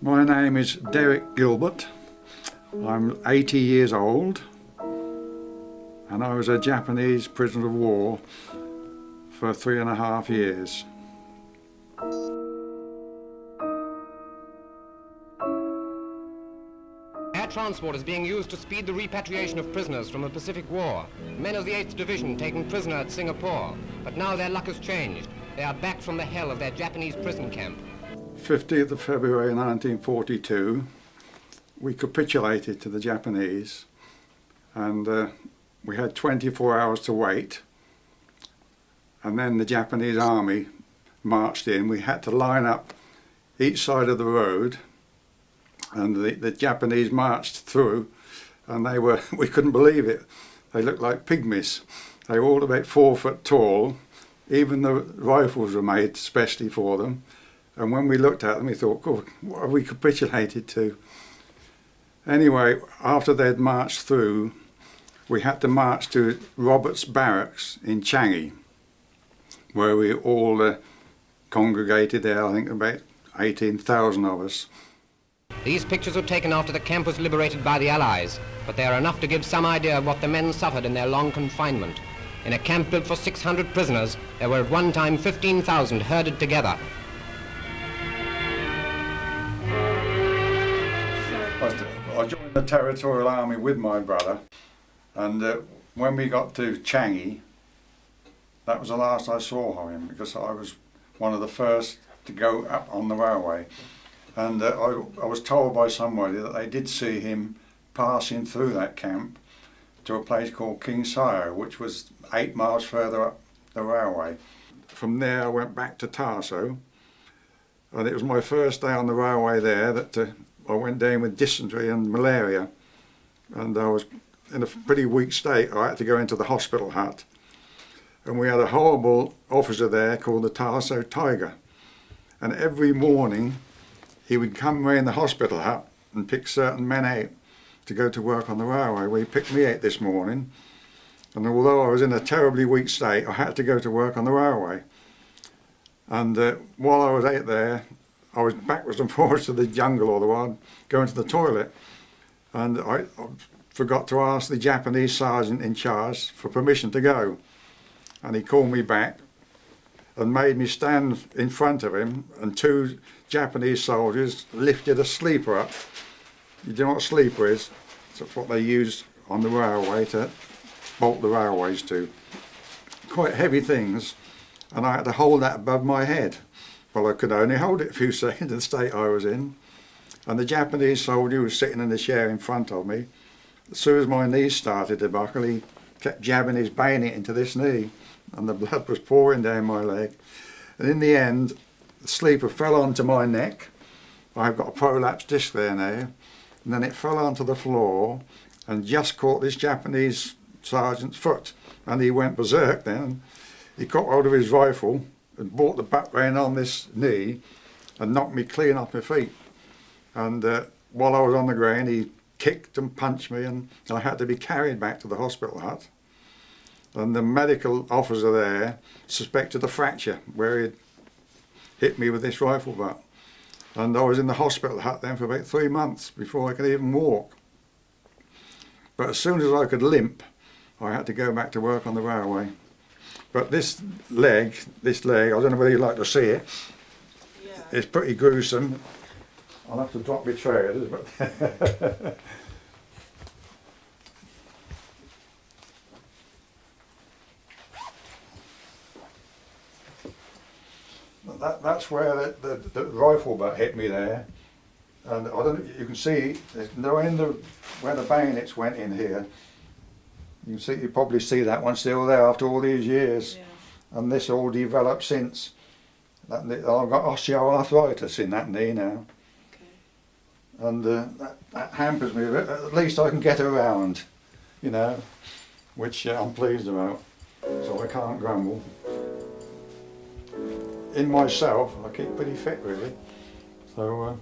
My name is Derek Gilbert. I'm 80 years old and I was a Japanese prisoner of war for 3.5 years. Air transport is being used to speed the repatriation of prisoners from the Pacific War. Men of the 8th Division taken prisoner at Singapore, but now their luck has changed. They are back from the hell of their Japanese prison camp. 15th of February 1942, we capitulated to the Japanese, and we had 24 hours to wait, and then the Japanese army marched in. We had to line up each side of the road, and the Japanese marched through, and we couldn't believe it. They looked like pygmies. They were all about 4 foot tall. Even the rifles were made specially for them. And when we looked at them, we thought, God, what have we capitulated to? Anyway, after they'd marched through, we had to march to Roberts Barracks in Changi, where we all congregated there, I think about 18,000 of us. These pictures were taken after the camp was liberated by the Allies, but they are enough to give some idea of what the men suffered in their long confinement. In a camp built for 600 prisoners, there were at one time 15,000 herded together. I joined the Territorial Army with my brother, and when we got to Changi, that was the last I saw of him, because I was one of the first to go up on the railway. And I was told by somebody that they did see him passing through that camp to a place called King Sayo, which was 8 miles further up the railway. From there I went back to Tarso, and it was my first day on the railway there that I went down with dysentery and malaria, and I was in a pretty weak state. I had to go into the hospital hut, and we had a horrible officer there called the Tarso Tiger, and every morning he would come around the hospital hut and pick certain men out to go to work on the railway. Well, he picked me out this morning, and although I was in a terribly weak state, I had to go to work on the railway. And while I was out there, I was backwards and forwards to the jungle all the while, going to the toilet, and I forgot to ask the Japanese sergeant in charge for permission to go. And he called me back and made me stand in front of him, and 2 Japanese soldiers lifted a sleeper up. You know what a sleeper is? That's what they use on the railway to bolt the railways to. Quite heavy things, and I had to hold that above my head. Well, I could only hold it a few seconds in the state I was in. And the Japanese soldier was sitting in the chair in front of me. As soon as my knees started to buckle, he kept jabbing his bayonet into this knee, and the blood was pouring down my leg. And in the end, the sleeper fell onto my neck. I've got a prolapsed disc there now. And then it fell onto the floor and just caught this Japanese sergeant's foot. And he went berserk then. He got hold of his rifle and brought the butt round on this knee and knocked me clean off my feet. And while I was on the ground, he kicked and punched me, and I had to be carried back to the hospital hut. And the medical officer there suspected a fracture where he'd hit me with this rifle butt. And I was in the hospital hut then for about 3 months before I could even walk. But as soon as I could limp, I had to go back to work on the railway. But this leg, I don't know whether you'd like to see it. Yeah. It's pretty gruesome. I'll have to drop my trousers, but that's where the rifle butt hit me there. And I don't know if you can see, where the bayonets went in here. You probably see that one still there after all these years. Yeah. And this all developed since. I've got osteoarthritis in that knee now. Okay. And that hampers me a bit. At least I can get around, you know, which I'm pleased about. So I can't grumble. In myself, I keep pretty fit really. So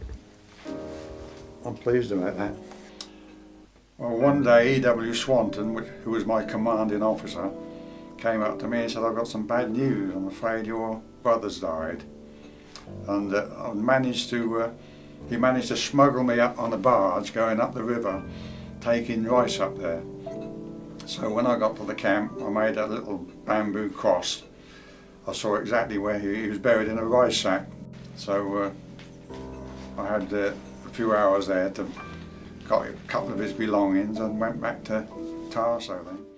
I'm pleased about that. Well, one day E.W. Swanton, who was my commanding officer, came up to me and said, "I've got some bad news. I'm afraid your brother's died." And I managed to he managed to smuggle me up on a barge going up the river, taking rice up there. So when I got to the camp, I made a little bamboo cross. I saw exactly where he was buried in a rice sack. So I had a few hours there to got a couple of his belongings and went back to Tarso then.